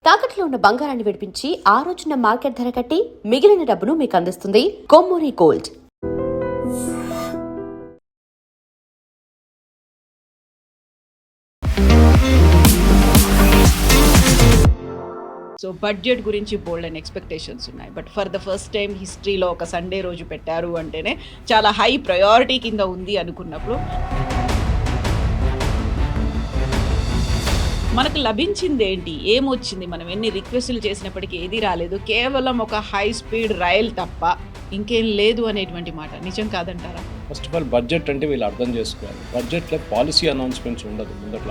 తాకట్లో ఉన్న బంగారాన్ని విడిపించి ఆ రోజున మార్కెట్ ధర కట్టి మిగిలిన డబ్బును మీకు అందిస్తుంది కొమ్మూరి గోల్డ్. సో బడ్జెట్ గురించి బోల్డ్ అండ్ ఎక్స్పెక్టేషన్స్ ఉన్నాయి. But for the first time హిస్టరీలో ఒక సండే రోజు పెట్టారు అంటేనే చాలా హై ప్రయారిటీ కింద ఉంది అనుకున్నప్పుడు మనకు లభించింది ఏంటి, ఏమొచ్చింది, మనం ఎన్ని రిక్వెస్టులు చేసినప్పటికీ ఏది రాలేదు, కేవలం ఒక హై స్పీడ్ రైల్ తప్ప ఇంకేం లేదు అనేటువంటి మాట నిజం కాదంటారా? ఫస్ట్ ఆఫ్ ఆల్ బడ్జెట్ అంటే వీళ్ళు అర్థం చేసుకోవాలి. బడ్జెట్లో పాలసీ అనౌన్స్మెంట్స్ ఉండదు ముందట్లో.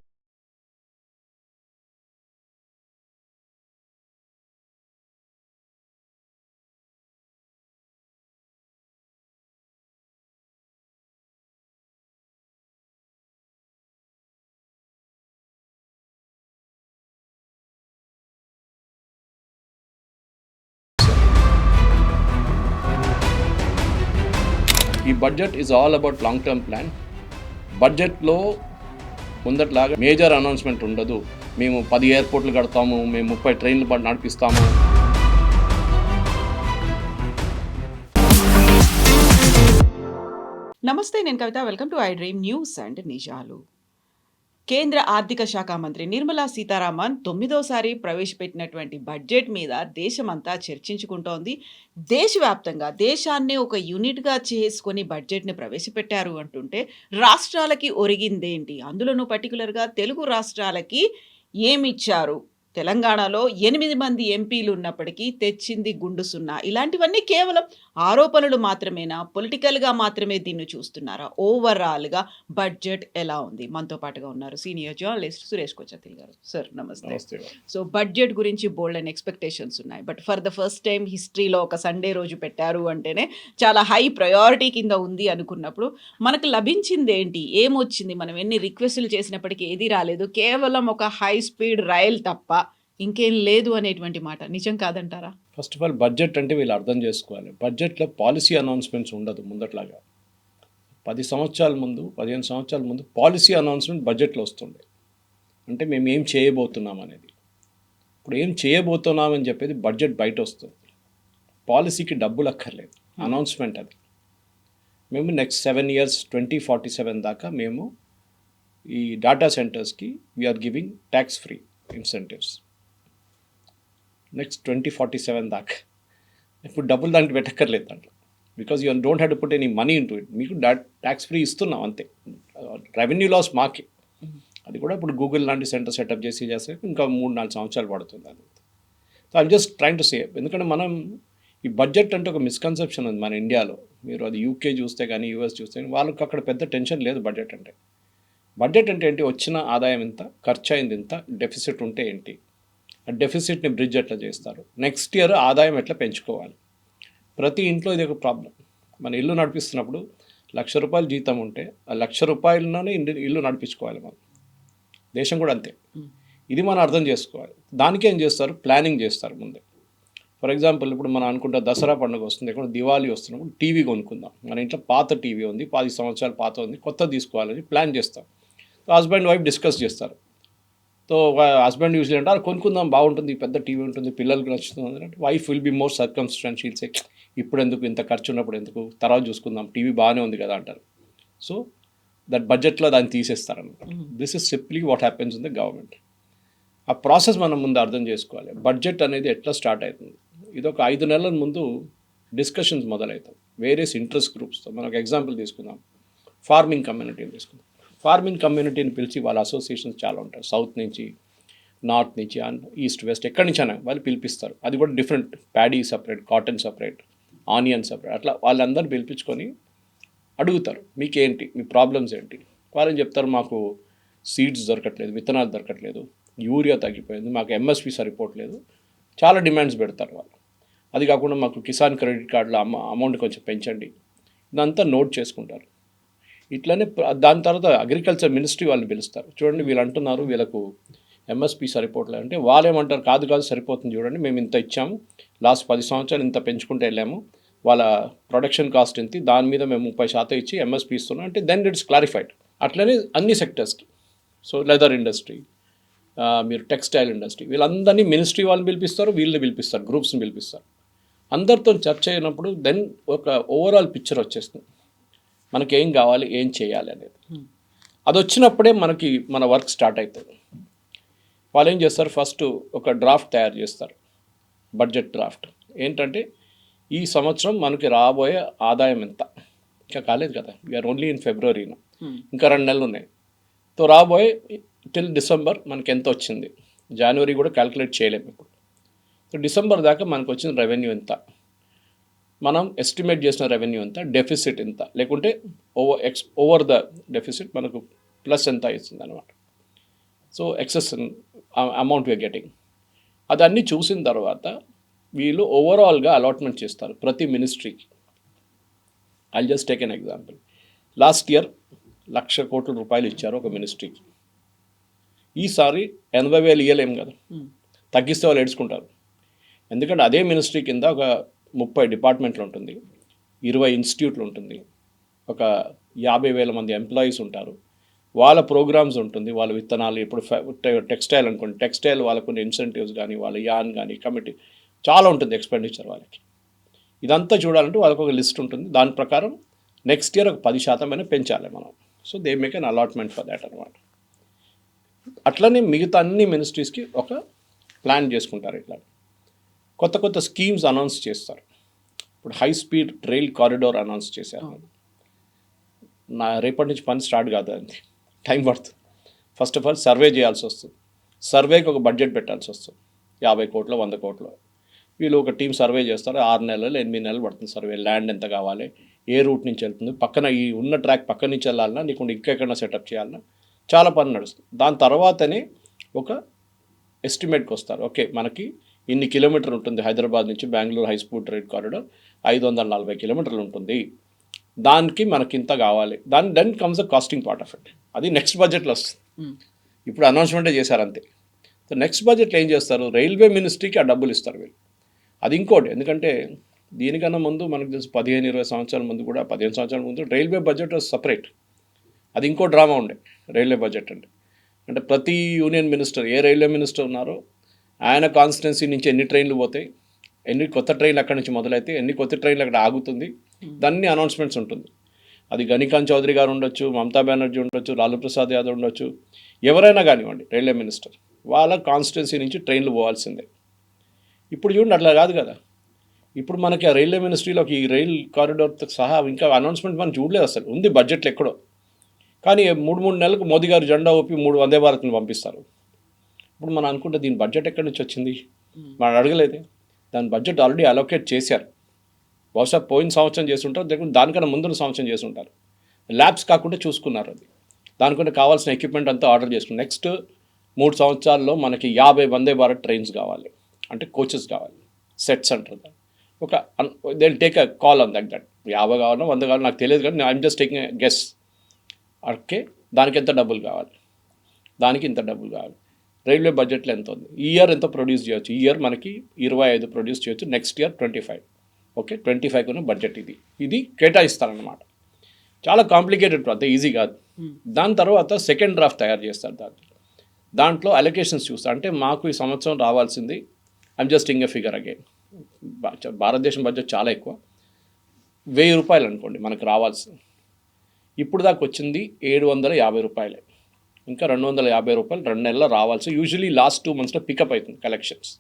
ఈ budget is all about long term plan. బడ్జెట్లో ముందట్లాగా మేజర్ అనౌన్స్మెంట్ ఉండదు. మేము 10 ఎయిర్పోర్ట్లు కడతాము, మేము 30 ట్రైన్లు నడిపిస్తాము. నమస్తే, నేను Kavitha. Welcome to I dream news and నిజాలు. కేంద్ర ఆర్థిక శాఖ మంత్రి నిర్మలా సీతారామన్ 9వ ప్రవేశపెట్టినటువంటి బడ్జెట్ మీద దేశమంతా చర్చించుకుంటోంది. దేశవ్యాప్తంగా దేశాన్నే ఒక యూనిట్గా చేసుకొని బడ్జెట్ని ప్రవేశపెట్టారు అంటుంటే రాష్ట్రాలకి ఒరిగిందేంటి, అందులోనూ పర్టికులర్గా తెలుగు రాష్ట్రాలకి ఏమిచ్చారు? తెలంగాణలో 8 మంది ఎంపీలు ఉన్నప్పటికీ తెచ్చింది గుండు సున్నా. ఇలాంటివన్నీ కేవలం ఆరోపణలు మాత్రమేనా? పొలిటికల్గా మాత్రమే దీన్ని చూస్తున్నారా? ఓవరాల్గా బడ్జెట్ ఎలా ఉంది? మనతో పాటుగా ఉన్నారు సీనియర్ జర్నలిస్ట్ సురేష్ కొచ్చతిల్ గారు. సార్ నమస్తే. సో బడ్జెట్ గురించి బోల్డ్ అండ్ ఎక్స్పెక్టేషన్స్ ఉన్నాయి. But for the first time హిస్టరీలో ఒక సండే రోజు పెట్టారు అంటేనే చాలా హై ప్రయారిటీ కింద ఉంది అనుకున్నప్పుడు మనకు లభించింది ఏంటి, ఏమొచ్చింది, మనం ఎన్ని రిక్వెస్టులు చేసినప్పటికీ ఏది రాలేదు, కేవలం ఒక హై స్పీడ్ రైల్ తప్ప ఇంకేం లేదు అనేటువంటి మాట నిజం కాదంటారా? ఫస్ట్ ఆఫ్ ఆల్ బడ్జెట్ అంటే వీళ్ళు అర్థం చేసుకోవాలి. బడ్జెట్లో పాలసీ అనౌన్స్మెంట్స్ ఉండదు ముందట్లాగా. 15 సంవత్సరాల ముందు పాలసీ అనౌన్స్మెంట్ బడ్జెట్లో వస్తుండే. అంటే మేము ఏం చేయబోతున్నాం అనేది. ఇప్పుడు ఏం చేయబోతున్నామని చెప్పేది బడ్జెట్ బయట వస్తుంది. పాలసీకి డబ్బులు అక్కర్లేదు, అనౌన్స్మెంట్ అది. మేము నెక్స్ట్ 7 years 2047 దాకా మేము ఈ డాటా సెంటర్స్కి we're giving tax free incentives. Next 2047 దాకా ఇప్పుడు డబ్బులు దానికి పెట్టక్కర్లేదు దాంట్లో. Because you don't have to put any money into it. మీకు ట్యాక్స్ ఫ్రీ ఇస్తున్నాం అంతే. రెవెన్యూ లాస్ మాకే. అది కూడా ఇప్పుడు గూగుల్ లాంటి సెంటర్ సెటప్ చేస్తే ఇంకా 3-4 సంవత్సరాలు పడుతుంది అది. So I'm just train to say, ఎందుకంటే మనం ఈ బడ్జెట్ అంటే ఒక మిస్కన్సెప్షన్ ఉంది మన ఇండియాలో. మీరు అది యూకే చూస్తే కానీ యూఎస్ చూస్తే కానీ వాళ్ళకి అక్కడ పెద్ద టెన్షన్ లేదు బడ్జెట్ అంటే. బడ్జెట్ అంటే ఏంటి? వచ్చిన ఆదాయం ఎంత, ఖర్చు అయింది ఎంత, డెఫిసిట్ ఉంటే ఏంటి, ఆ డెఫిసిట్ని బ్రిడ్జ్ ఎట్లా చేస్తారు, నెక్స్ట్ ఇయర్ ఆదాయం ఎట్లా పెంచుకోవాలి. ప్రతి ఇంట్లో ఇది ఒక ప్రాబ్లం. మన ఇల్లు నడిపిస్తున్నప్పుడు ₹1,00,000 జీతం ఉంటే ఆ ₹1,00,000లోనే ఇల్లు నడిపించుకోవాలి మనం. దేశం కూడా అంతే. ఇది మనం అర్థం చేసుకోవాలి. దానికి ఏం చేస్తారు? ప్లానింగ్ చేస్తారు ముందే. ఫర్ ఎగ్జాంపుల్ ఇప్పుడు మనం అనుకుంటా దసరా పండుగ వస్తుంది, ఎక్కడ దివాళీ వస్తున్నప్పుడు టీవీ కొనుక్కుందాం. మన ఇంట్లో పాత టీవీ ఉంది, 10 సంవత్సరాలు పాత ఉంది, కొత్త తీసుకోవాలని ప్లాన్ చేస్తాం. హస్బెండ్ వైఫ్ డిస్కస్ చేస్తారు. సో హస్బెండ్ యూజువల్ అంటారు కొనుక్కుందాం, బాగుంటుంది, పెద్ద టీవీ ఉంటుంది, పిల్లలకు నచ్చుతుంది అంటే wife will be more circumstantial say ఇప్పుడు ఎందుకు, ఇంత ఖర్చు ఉన్నప్పుడు ఎందుకు, తర్వాత చూసుకుందాం, టీవీ బాగానే ఉంది కదా అంటారు. సో దట్ బడ్జెట్లో దాన్ని తీసేస్తారనమాట. This is simply what happens in the government. ఆ ప్రాసెస్ మనం ముందు అర్థం చేసుకోవాలి. బడ్జెట్ అనేది ఎట్లా స్టార్ట్ అవుతుంది? ఇది ఒక 5 నెలల ముందు డిస్కషన్స్ మొదలవుతాయి వేరియస్ ఇంట్రెస్ట్ గ్రూప్స్తో. మనం ఒక ఎగ్జాంపుల్ తీసుకుందాం, ఫార్మింగ్ కమ్యూనిటీని తీసుకుందాం. ఫార్మింగ్ కమ్యూనిటీని పిలిచి వాళ్ళ అసోసియేషన్స్ చాలా ఉంటాయి, సౌత్ నుంచి, నార్త్ నుంచి, అండ్ ఈస్ట్ వెస్ట్, ఎక్కడి నుంచి అయినా వాళ్ళు పిలిపిస్తారు. అది కూడా different, paddy separate, cotton separate, onion separate, అట్లా వాళ్ళందరూ పిలిపించుకొని అడుగుతారు మీకేంటి, మీ ప్రాబ్లమ్స్ ఏంటి. వాళ్ళని చెప్తారు మాకు సీడ్స్ దొరకట్లేదు, విత్తనాలు దొరకట్లేదు, యూరియా తగ్గిపోయింది, మాకు ఎంఎస్పి సరిపోవట్లేదు, చాలా డిమాండ్స్ పెడతారు వాళ్ళు. అది కాకుండా మాకు కిసాన్ క్రెడిట్ కార్డులో అమౌంట్ కొంచెం పెంచండి, ఇదంతా నోట్ చేసుకుంటారు. ఇట్లనే దాని తర్వాత అగ్రికల్చర్ మినిస్ట్రీ వాళ్ళని పిలుస్తారు. చూడండి వీళ్ళు అంటున్నారు వీళ్ళకు ఎంఎస్పి సరిపోవట్లేదు అంటే వాళ్ళు ఏమంటారు, కాదు సరిపోతుంది, చూడండి మేము ఇంత ఇచ్చాము, లాస్ట్ 10 సంవత్సరాలు ఇంత పెంచుకుంటూ వెళ్ళాము, వాళ్ళ ప్రొడక్షన్ కాస్ట్ ఎంత, దాని మీద మేము 30% ఇచ్చి ఎంఎస్పి ఇస్తున్నాం అంటే దెన్ ఇట్స్ క్లారిఫైడ్. అట్లనే అన్ని సెక్టర్స్కి. సో లెదర్ ఇండస్ట్రీ, మీరు టెక్స్టైల్ ఇండస్ట్రీ, వీళ్ళందరినీ మినిస్ట్రీ వాళ్ళని పిలిపిస్తారు, వీళ్ళని పిలిపిస్తారు, గ్రూప్స్ని పిలిపిస్తారు. అందరితో చర్చ అయినప్పుడు దెన్ ఒక ఓవరాల్ పిక్చర్ వచ్చేస్తుంది, మనకి ఏం కావాలి, ఏం చేయాలి అనేది. అది వచ్చినప్పుడే మనకి మన వర్క్ స్టార్ట్ అవుతుంది. వాళ్ళు ఏం చేస్తారు, ఫస్ట్ ఒక డ్రాఫ్ట్ తయారు చేస్తారు, బడ్జెట్ డ్రాఫ్ట్. ఏంటంటే ఈ సంవత్సరం మనకి రాబోయే ఆదాయం ఎంత, ఇంకా కాలేదు కదా, వీఆర్ ఓన్లీ ఇన్ ఫిబ్రవరి, ఇంకా 2 నెలలు ఉన్నాయి. సో రాబోయే టిల్ డిసెంబర్ మనకి ఎంత వచ్చింది, జనవరి కూడా క్యాలిక్యులేట్ చేయలేము ఇప్పుడు. సో డిసెంబర్ దాకా మనకు వచ్చిన రెవెన్యూ ఎంత, మనం ఎస్టిమేట్ చేసిన రెవెన్యూ ఎంత, డెఫిసిట్ ఎంత, లేకుంటే ఓవర్ ద డెఫిసిట్ మనకు ప్లస్ ఎంత ఇస్తుంది అనమాట. So excess amount we're getting. అదన్నీ చూసిన తర్వాత వీళ్ళు ఓవరాల్గా అలాట్మెంట్ చేస్తారు ప్రతి మినిస్ట్రీకి. I just take an example. Last year 1,00,000 కోట్ల రూపాయలు ఇచ్చారు ఒక మినిస్ట్రీకి. ఈసారి 80,000 ఇవ్వలేము కదా, తగ్గిస్తే వాళ్ళు ఏడ్చుకుంటారు. ఎందుకంటే అదే మినిస్ట్రీ కింద ఒక 30 డిపార్ట్మెంట్లు ఉంటుంది, 20 ఇన్స్టిట్యూట్లు ఉంటుంది, ఒక 50,000 మంది ఎంప్లాయీస్ ఉంటారు, వాళ్ళ ప్రోగ్రామ్స్ ఉంటుంది, వాళ్ళ విత్తనాలు. ఇప్పుడు టెక్స్టైల్ అనుకోండి, టెక్స్టైల్ వాళ్ళకు కొన్ని ఇన్సెంటివ్స్ కానీ, వాళ్ళ యాన్ కానీ, కమిటీ చాలా ఉంటుంది ఎక్స్పెండిచర్ వాళ్ళకి. ఇదంతా చూడాలంటే వాళ్ళకు ఒక లిస్ట్ ఉంటుంది, దాని ప్రకారం నెక్స్ట్ ఇయర్ ఒక 10% అయినా పెంచాలి మనం. So they make an allotment for that అనమాట. అట్లనే మిగతా అన్ని మినిస్ట్రీస్కి ఒక ప్లాన్ చేసుకుంటారు. ఇట్లా కొత్త కొత్త స్కీమ్స్ అనౌన్స్ చేస్తారు. ఇప్పుడు high speed rail corridor announce చేశారు. రేపటి నుంచి పని స్టార్ట్ కాదు, అది టైం పడుతుంది. ఫస్ట్ ఆఫ్ ఆల్ సర్వే చేయాల్సి వస్తుంది, సర్వేకి ఒక బడ్జెట్ పెట్టాల్సి వస్తుంది, 50 కోట్లు 100 కోట్లు. వీళ్ళు ఒక టీం సర్వే చేస్తారు, 6 నెలలు 8 నెలలు పడుతుంది సర్వే. ల్యాండ్ ఎంత కావాలి, ఏ రూట్ నుంచి వెళ్తుంది, పక్కన ఈ ఉన్న ట్రాక్ పక్క నుంచి వెళ్ళాలన్నా, నీకు ఇంకెక్కడన్నా సెటప్ చేయాలన్నా, చాలా పని నడుస్తుంది. దాని తర్వాతనే ఒక ఎస్టిమేట్కి వస్తారు. ఓకే, మనకి ఇన్ని కిలోమీటర్లు ఉంటుంది, హైదరాబాద్ నుంచి Bengaluru high speed rail corridor 540 కిలోమీటర్లు ఉంటుంది, దానికి మనకి ఇంత కావాలి. Then comes the costing part of it. అది నెక్స్ట్ బడ్జెట్లో వస్తుంది. ఇప్పుడు అనౌన్స్మెంటే చేశారు అంతే. సో నెక్స్ట్ బడ్జెట్లో ఏం చేస్తారు, రైల్వే మినిస్ట్రీకి ఆ డబ్బులు ఇస్తారు వీళ్ళు. అది ఇంకోటి, ఎందుకంటే దీనికన్నా ముందు మనకు తెలుసు 15-20 సంవత్సరాల ముందు కూడా, 15 సంవత్సరాల ముందు రైల్వే బడ్జెట్ సపరేట్. అది ఇంకో డ్రామా ఉండే రైల్వే బడ్జెట్ అంటే ప్రతి యూనియన్ మినిస్టర్, ఏ రైల్వే మినిస్టర్ ఉన్నారో ఆయన కాన్స్టిట్యున్సీ నుంచి ఎన్ని ట్రైన్లు పోతాయి, ఎన్ని కొత్త ట్రైన్లు అక్కడి నుంచి మొదలైతే, ఎన్ని కొత్త ట్రైన్లు అక్కడ ఆగుతుంది, దాన్ని అనౌన్స్మెంట్స్ ఉంటుంది. అది గణికాంత్ చౌదరి గారు ఉండొచ్చు, మమతా బెనర్జీ ఉండొచ్చు, లాలూ ప్రసాద్ యాదవ్ ఉండొచ్చు, ఎవరైనా కానివ్వండి రైల్వే మినిస్టర్, వాళ్ళ కాన్స్టిట్యున్సీ నుంచి ట్రైన్లు పోవాల్సిందే. ఇప్పుడు చూడండి అట్లా కాదు కదా. ఇప్పుడు మనకి ఆ రైల్వే మినిస్ట్రీలో ఈ రైల్ కారిడార్తో సహా ఇంకా అనౌన్స్మెంట్ మనం చూడలేదు అసలు. ఉంది బడ్జెట్లో ఎక్కడో, కానీ 3 నెలలకు మోదీ గారు జెండా ఊపి 3 వందే భారత్ని పంపిస్తారు. ఇప్పుడు మనం అనుకుంటే దీని బడ్జెట్ ఎక్కడి నుంచి వచ్చింది, మనం అడగలేదే. దాని బడ్జెట్ ఆల్రెడీ అలోకేట్ చేశారు. బహుశా పోయిన సంవత్సరం చేస్తుంటారు, లేకుంటే దానికన్నా ముందున్న సంవత్సరం చేస్తుంటారు. ల్యాబ్స్ కాకుండా చూసుకున్నారు. అది దానికంటే కావాల్సిన ఎక్విప్మెంట్ అంతా ఆర్డర్ చేసుకున్నారు. నెక్స్ట్ 3 సంవత్సరాల్లో మనకి 50 వందే భారత్ ట్రైన్స్ కావాలి, అంటే కోచెస్ కావాలి, సెట్స్ అంటారు. ఒక they take a call on that 50 కావాలన్నా 100 కావాలో నాకు తెలియదు, కానీ I'm just taking a guess. Okay, దానికి ఎంత డబ్బులు కావాలి, దానికి ఇంత డబ్బులు కావాలి. రైల్వే బడ్జెట్లో ఎంత ఉంది, ఈ ఇయర్ ఎంత ప్రొడ్యూస్ చేయొచ్చు, ఈ ఇయర్ మనకి 25 ప్రొడ్యూస్ చేయొచ్చు, నెక్స్ట్ ఇయర్ 25. ఓకే, 25 బడ్జెట్ ఇది కేటాయిస్తారనమాట. చాలా కాంప్లికేటెడ్, అంత ఈజీ కాదు. దాని తర్వాత సెకండ్ డ్రాఫ్ట్ తయారు చేస్తారు. దాంట్లో అలొకేషన్స్ చూస్తారు. అంటే మాకు ఈ సంవత్సరం రావాల్సింది, I'm just ing a figure again, భారతదేశం బడ్జెట్ చాలా ఎక్కువ, 1000 రూపాయలు అనుకోండి మనకు రావాల్సింది. ఇప్పుడు దాకా వచ్చింది 750 రూపాయలే. ఇంకా 250 రూపాయలు 2 నెలల్లో రావాల్సి. యూజువలీ లాస్ట్ 2 మంత్స్లో పికప్ అవుతుంది కలెక్షన్స్.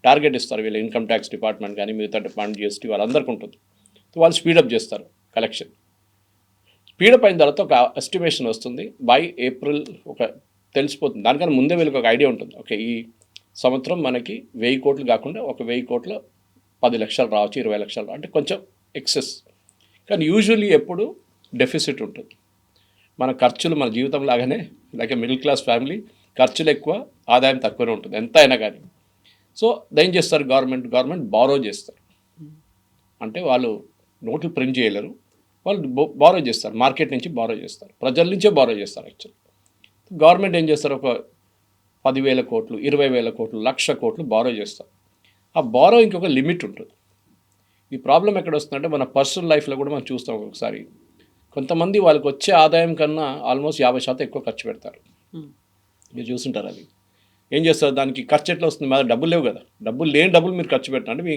టార్గెట్ ఇస్తారు వీళ్ళు, ఇన్కమ్ ట్యాక్స్ డిపార్ట్మెంట్ కానీ మిగతా డిపార్ట్మెంట్, జిఎస్టీ వాళ్ళందరికీ ఉంటుంది. వాళ్ళు స్పీడప్ చేస్తారు కలెక్షన్. స్పీడప్ అయిన తర్వాత ఒక ఎస్టిమేషన్ వస్తుంది, బై ఏప్రిల్ ఒక తెలిసిపోతుంది. దానికన్నా ముందే వీళ్ళకి ఒక ఐడియా ఉంటుంది. ఓకే, ఈ సంవత్సరం మనకి 1000 కోట్లు కాకుండా ఒక 1000 కోట్ల 10 లక్షలు రావచ్చు, 20 లక్షలు, అంటే కొంచెం ఎక్సెస్. కానీ యూజువల్లీ ఎప్పుడు డెఫిసిట్ ఉంటుంది. మన ఖర్చులు మన జీవితం లాగానే, లైక్ మిడిల్ క్లాస్ ఫ్యామిలీ, ఖర్చులు ఎక్కువ, ఆదాయం తక్కువనే ఉంటుంది ఎంత అయినా కానీ. సో ఏం చేస్తారు, గవర్నమెంట్ బారో చేస్తారు. అంటే వాళ్ళు నోట్లు ప్రింట్ చేయలేరు, వాళ్ళు బారో చేస్తారు, మార్కెట్ నుంచి బారో చేస్తారు, ప్రజల నుంచే బారో చేస్తారు. యాక్చువల్లీ గవర్నమెంట్ ఏం చేస్తారు, ఒక 10,000 కోట్లు 20,000 కోట్లు 1,00,000 కోట్లు బారో చేస్తారు. ఆ బారో ఇంకొక లిమిట్ ఉంటుంది. ఈ ప్రాబ్లం ఎక్కడ వస్తుందంటే మన పర్సనల్ లైఫ్లో కూడా మనం చూస్తాం. ఒకసారి కొంతమంది వాళ్ళకి వచ్చే ఆదాయం కన్నా ఆల్మోస్ట్ 50% ఎక్కువ ఖర్చు పెడతారు. మీరు చూస్తుంటారు. అది ఏం చేస్తారు దానికి ఖర్చు ఎట్లా వస్తుంది? మా డబ్బులు లేవు కదా, డబ్బులు లేని డబ్బులు మీరు ఖర్చు పెట్టండి.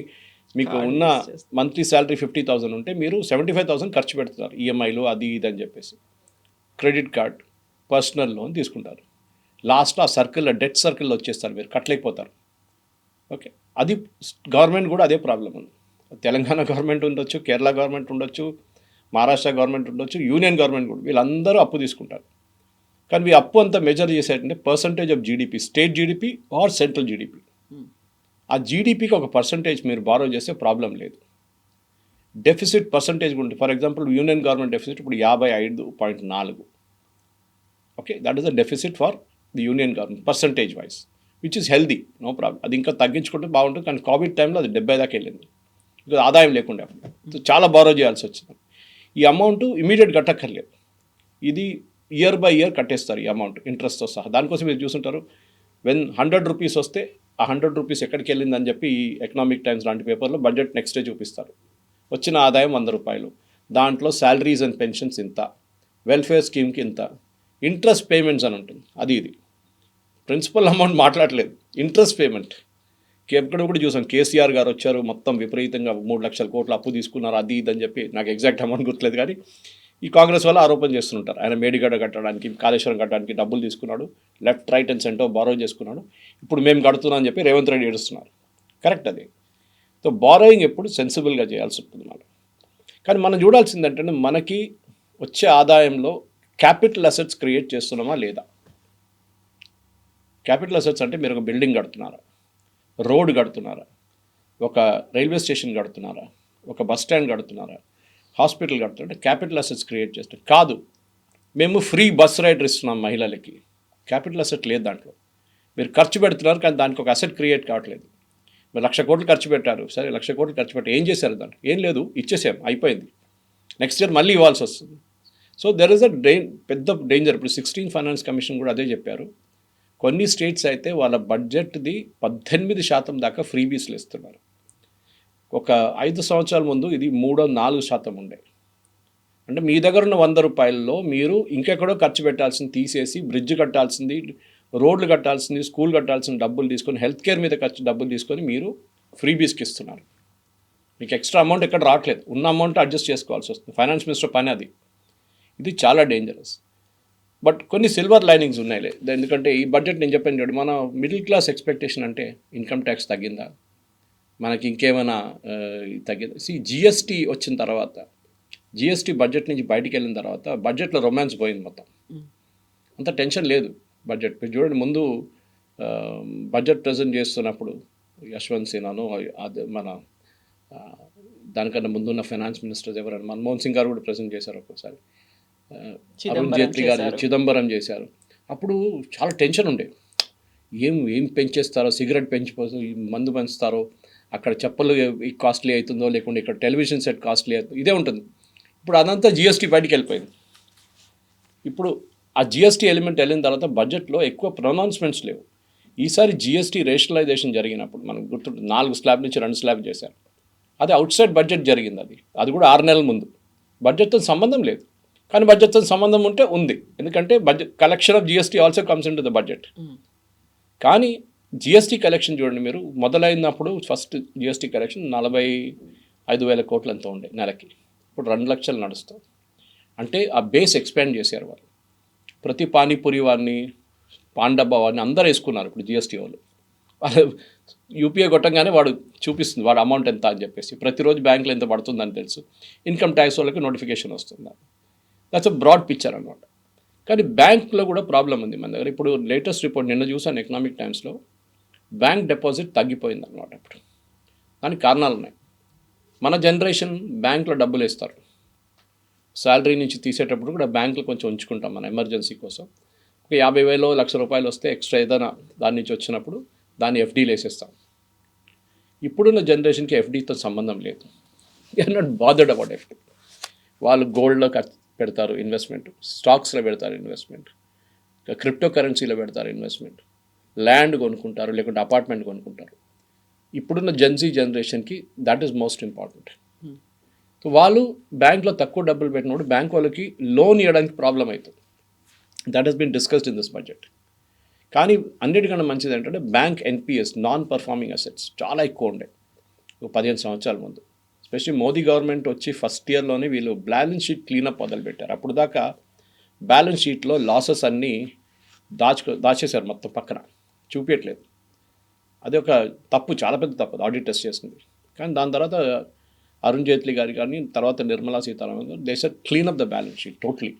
మీకు Card ఉన్న use చేస్తారు. మంత్లీ శాలరీ 50,000 ఉంటే మీరు 75,000 ఖర్చు పెడుతున్నారు ఈఎంఐలు అది ఇది అని చెప్పేసి. క్రెడిట్ కార్డ్, పర్సనల్ లోన్ తీసుకుంటారు. లాస్ట్లో ఆ సర్కిల్లో డెట్ సర్కిల్లో వచ్చేస్తారు, మీరు కట్టలేకపోతారు. ఓకే, అది గవర్నమెంట్ కూడా అదే ప్రాబ్లం ఉంది. తెలంగాణ గవర్నమెంట్ ఉండొచ్చు, కేరళ గవర్నమెంట్ ఉండొచ్చు, మహారాష్ట్ర గవర్నమెంట్ ఉండొచ్చు, యూనియన్ గవర్నమెంట్ కూడా, వీళ్ళందరూ అప్పు తీసుకుంటారు. కానీ ఈ అప్పు అంతా మెజర్ చేసేటంటే percentage of GDP, state GDP or central GDP. ఆ జీడిపికి ఒక పర్సంటేజ్ మీరు బారో చేస్తే ప్రాబ్లం లేదు. డెఫిసిట్ పర్సంటేజ్ ఉంటుంది. For example union government deficit ఇప్పుడు 55.4. Okay, that is the deficit for the union government percentage wise, which is healthy, no problem. అది ఇంకా తగ్గించుకుంటే బాగుంటుంది. కానీ కోవిడ్ టైంలో అది 70 దాకా వెళ్ళింది, బికాజ్ ఆదాయం లేకుండా అప్పుడు చాలా బారో చేయాల్సి వచ్చింది. ఈ అమౌంట్ ఇమీడియట్ కట్టక్కర్లేదు, ఇది ఇయర్ బై ఇయర్ కట్టేస్తారు ఈ అమౌంట్ ఇంట్రెస్ట్తో సహా. దానికోసం మీరు చూసుంటారు, వెన్ 100 రూపీస్ వస్తే ఆ 100 రూపీస్ ఎక్కడికి వెళ్ళిందని చెప్పి ఈ ఎకనామిక్ టైమ్స్ లాంటి పేపర్లో బడ్జెట్ నెక్స్ట్ డే చూపిస్తారు. వచ్చిన ఆదాయం 100 రూపాయలు, దాంట్లో శాలరీస్ అండ్ పెన్షన్స్ ఇంత, వెల్ఫేర్ స్కీమ్కి ఇంత, ఇంట్రెస్ట్ పేమెంట్స్ అని ఉంటుంది. అది ఇది ప్రిన్సిపల్ అమౌంట్ మాట్లాడలేదు, ఇంట్రెస్ట్ పేమెంట్. ఎక్కడ కూడా చూసాం, కేసీఆర్ గారు వచ్చారు, మొత్తం విపరీతంగా 3 లక్షల కోట్ల అప్పు తీసుకున్నారు, అది ఇది అని చెప్పి, నాకు ఎగ్జాక్ట్ అమౌంట్ గుర్తులేదు. కానీ ఈ కాంగ్రెస్ వాళ్ళు ఆరోపణ చేస్తుంటారు, ఆయన మేడిగడ్డ కట్టడానికి, కాళేశ్వరం కట్టడానికి డబ్బులు తీసుకున్నాడు, left right and centre borrow చేసుకున్నాడు, ఇప్పుడు మేము కడుతున్నాం అని చెప్పి రేవంత్ రెడ్డి ఏడుస్తున్నారు. కరెక్ట్ అది. సో బారోయింగ్ ఎప్పుడు సెన్సిబుల్గా చేయాల్సి ఉంటుంది మనం. కానీ మనం చూడాల్సింది ఏంటంటే, మనకి వచ్చే ఆదాయంలో క్యాపిటల్ అసెట్స్ క్రియేట్ చేస్తున్నామా లేదా. క్యాపిటల్ అసెట్స్ అంటే మీరు ఒక బిల్డింగ్ కడుతున్నారా, రోడ్ కడుతున్నారా, ఒక రైల్వే స్టేషన్ కడుతున్నారా, ఒక బస్ స్టాండ్ కడుతున్నారా, హాస్పిటల్ కడుతున్నారా, క్యాపిటల్ అసెట్స్ క్రియేట్ చేస్తాం. కాదు, మేము ఫ్రీ బస్ రైడర్ ఇస్తున్నాం మహిళలకి, క్యాపిటల్ అసెట్ లేదు దాంట్లో. మీరు ఖర్చు పెడుతున్నారు కానీ దానికి ఒక అసెట్ క్రియేట్ కావట్లేదు. మీరు 1,00,000 కోట్లు ఖర్చు పెట్టారు, సరే 1,00,000 కోట్లు ఖర్చు పెట్టి ఏం చేశారు దాంట్లో? ఏం లేదు, ఇచ్చేసాం, అయిపోయింది. నెక్స్ట్ ఇయర్ మళ్ళీ ఇవ్వాల్సి వస్తుంది. సో దెర్ ఇస్ అ పెద్ద డేంజర్. ఇప్పుడు 16 ఫైనాన్స్ కమిషన్ కూడా అదే చెప్పారు. కొన్ని స్టేట్స్ అయితే వాళ్ళ బడ్జెట్ది 18% దాకా ఫ్రీబీస్లు ఇస్తున్నారు. ఒక 5 సంవత్సరాల ముందు ఇది 3-4% ఉండే. అంటే మీ దగ్గర ఉన్న 100 రూపాయల్లో మీరు ఇంకెక్కడో ఖర్చు పెట్టాల్సింది తీసేసి, బ్రిడ్జ్ కట్టాల్సింది, రోడ్లు కట్టాల్సింది, స్కూల్ కట్టాల్సిన డబ్బులు తీసుకొని, హెల్త్ కేర్ మీద ఖర్చు డబ్బులు తీసుకొని మీరు ఫ్రీబీస్కి ఇస్తున్నారు. మీకు ఎక్స్ట్రా అమౌంట్ ఎక్కడ రావట్లేదు, ఉన్న అమౌంట్ అడ్జస్ట్ చేసుకోవాల్సి వస్తుంది. ఫైనాన్స్ మినిస్టర్ పని అది. ఇది చాలా డేంజరస్. బట్ కొన్ని సిల్వర్ లైనింగ్స్ ఉన్నాయిలే. ఎందుకంటే ఈ బడ్జెట్ నేను చెప్పాను చూడండి, మన మిడిల్ క్లాస్ ఎక్స్పెక్టేషన్ అంటే ఇన్కమ్ ట్యాక్స్ తగ్గిందా, మనకి ఇంకేమైనా తగ్గిందా. జిఎస్టీ వచ్చిన తర్వాత, జిఎస్టీ బడ్జెట్ నుంచి బయటికి వెళ్ళిన తర్వాత బడ్జెట్లో రొమాన్స్ పోయింది మొత్తం. అంత టెన్షన్ లేదు బడ్జెట్. మీరు చూడండి, ముందు బడ్జెట్ ప్రజెంట్ చేస్తున్నప్పుడు యశ్వంత్ సిన్హాను, అది మన దానికన్నా ముందున్న ఫైనాన్స్ మినిస్టర్స్ ఎవరైనా, మన్మోహన్ సింగ్ గారు కూడా ప్రజెంట్ చేశారు ఒక్కోసారి, అరుణ్ జైట్లీ గారు, చిదంబరం చేశారు. అప్పుడు చాలా టెన్షన్ ఉండే, ఏం పెంచేస్తారో, సిగరెట్ పెంచిపోతే మందు పెంచుతారో, అక్కడ చెప్పులు కాస్ట్లీ అవుతుందో, లేకుంటే ఇక్కడ టెలివిజన్ సెట్ కాస్ట్లీ అవుతుందో, ఇదే ఉంటుంది. ఇప్పుడు అదంతా జిఎస్టీ బయటికి వెళ్ళిపోయింది. ఇప్పుడు ఆ జిఎస్టీ ఎలిమెంట్ వెళ్ళిన తర్వాత బడ్జెట్లో ఎక్కువ ప్రొనౌన్స్మెంట్స్ లేవు. ఈసారి జిఎస్టీ రేషనలైజేషన్ జరిగినప్పుడు మనకు గుర్తుంటుంది, 4 స్లాబ్ నుంచి 2 స్లాబ్ చేశారు. అది అవుట్ సైడ్ బడ్జెట్ జరిగింది. అది కూడా 6 నెలల ముందు. బడ్జెట్తో సంబంధం లేదు, కానీ బడ్జెట్తో సంబంధం ఉంటే ఉంది. ఎందుకంటే budget collection of GST also comes in to the budget. కానీ జిఎస్టీ కలెక్షన్ చూడండి, మీరు మొదలైనప్పుడు ఫస్ట్ జిఎస్టీ కలెక్షన్ 45,000 కోట్లు ఎంతో ఉండే నెలకి, ఇప్పుడు 2 లక్షలు నడుస్తుంది. అంటే ఆ బేస్ ఎక్స్పాండ్ చేశారు వాళ్ళు. ప్రతి పానీపూరి వారిని, పాండబ్బా వారిని అందరూ వేసుకున్నారు ఇప్పుడు జిఎస్టీ వాళ్ళు. యూపీఐ కొట్టంగానే వాడు చూపిస్తుంది వాడు అమౌంట్ ఎంత అని చెప్పేసి, ప్రతిరోజు బ్యాంకులో ఎంత పడుతుందని తెలుసు. ఇన్కమ్ ట్యాక్స్ వాళ్ళకి నోటిఫికేషన్ వస్తుంది. దట్స్ అ బ్రాడ్ పిక్చర్ అనమాట. కానీ బ్యాంక్లో కూడా ప్రాబ్లం ఉంది మన దగ్గర. ఇప్పుడు లేటెస్ట్ రిపోర్ట్ నిన్న చూసాను ఎకనామిక్ టైమ్స్లో, బ్యాంక్ డిపాజిట్ తగ్గిపోయింది అనమాట. ఇప్పుడు దానికి కారణాలు ఉన్నాయి. మన జనరేషన్ బ్యాంక్లో డబ్బులు వేస్తారు, శాలరీ నుంచి తీసేటప్పుడు కూడా బ్యాంకులో కొంచెం ఉంచుకుంటాం మన ఎమర్జెన్సీ కోసం. ఒక 50,000 1,00,000 రూపాయలు వస్తే ఎక్స్ట్రా ఏదైనా దాని నుంచి వచ్చినప్పుడు దాన్ని ఎఫ్డీలు వేసేస్తాం. ఇప్పుడున్న జనరేషన్కి ఎఫ్డీతో సంబంధం లేదు. They are not bothered about FD. వాళ్ళు గోల్డ్లో పెడతారు ఇన్వెస్ట్మెంట్, స్టాక్స్లో పెడతారు ఇన్వెస్ట్మెంట్, క్రిప్టో కరెన్సీలో పెడతారు ఇన్వెస్ట్మెంట్, ల్యాండ్ కొనుక్కుంటారు, లేకుంటే అపార్ట్మెంట్ కొనుక్కుంటారు. ఇప్పుడున్న జెన్జీ జనరేషన్కి that is most important. So వాళ్ళు బ్యాంక్లో తక్కువ డబ్బులు పెట్టినప్పుడు బ్యాంక్ వాళ్ళకి లోన్ ఇవ్వడానికి ప్రాబ్లం అవుతుంది. That has been discussed in this budget. కానీ అన్నిటికన్నా మంచిది ఏంటంటే bank NPs non performing assets చాలా ఎక్కువ ఉండే ఒక 15 సంవత్సరాల ముందు. ఎస్పెషల్లీ మోదీ గవర్నమెంట్ వచ్చి ఫస్ట్ ఇయర్లోనే వీళ్ళు బ్యాలెన్స్ షీట్ క్లీనప్ మొదలుపెట్టారు. అప్పుడు దాకా బ్యాలెన్స్ షీట్లో లాసెస్ అన్నీ దాచేశారు మొత్తం పక్కన, చూపించట్లేదు. అది ఒక తప్పు, చాలా పెద్ద తప్పు ఆడిటర్స్ చేసింది. కానీ దాని తర్వాత అరుణ్ జైట్లీ గారు కానీ తర్వాత నిర్మలా సీతారామన్ గారు they said cleanup the balance sheet totally.